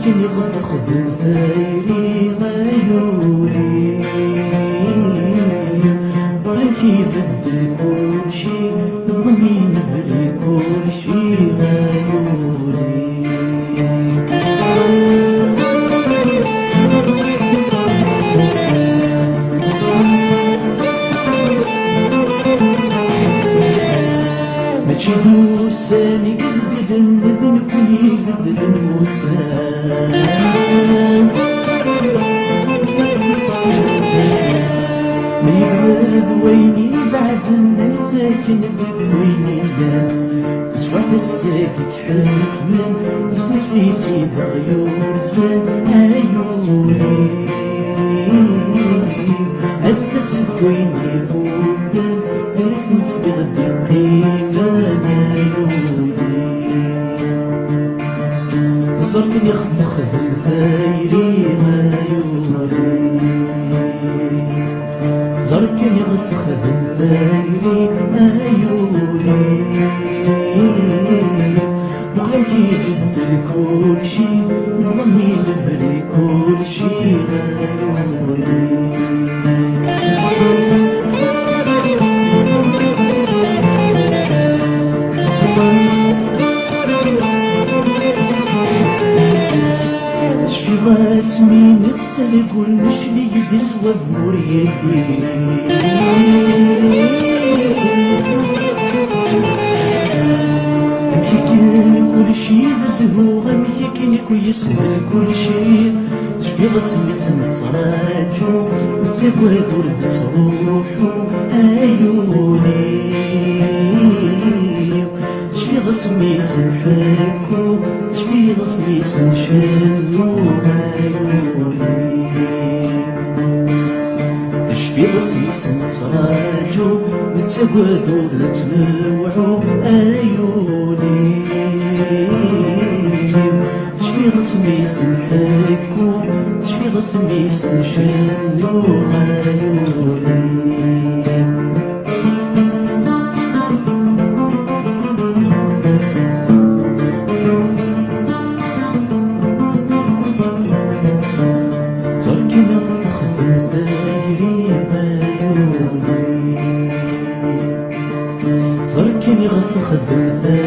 زركني غتخدم ثايري غيولي ولكن يبدل كلشي نبغي نبري كلشي غيولي ماشي دوساني قد الندن كوني قد الموسان ما يبعد ويني بعد الفاكن ويني تسوى في الساكت حكما تسنس لي سيد غيور زمان عيوني أسس ويني فوقن الاسم في غد القيمة عيوني زركني خذ ثايري عيوني زركني خذ ثايري عيوني بغاكي يبدل كلشي نظني نبري كلشي عيوني راسمي نتسلق والمشلي بسوى بنور يدي كي كان كل شي دزهو غمكي كي يسمع كل شي شفي غسمي تنصراجو وتسوى ورد تروحو عيوني تشفي غسمي تنحكو تشفي غسمي تنشلو تشفي غسمي تنصراجو وتسوى ورد تروحو عيوني تشفي غسمي تنحكو تشفي غسمي تنشلو عيوني زركني غتخدم ثايري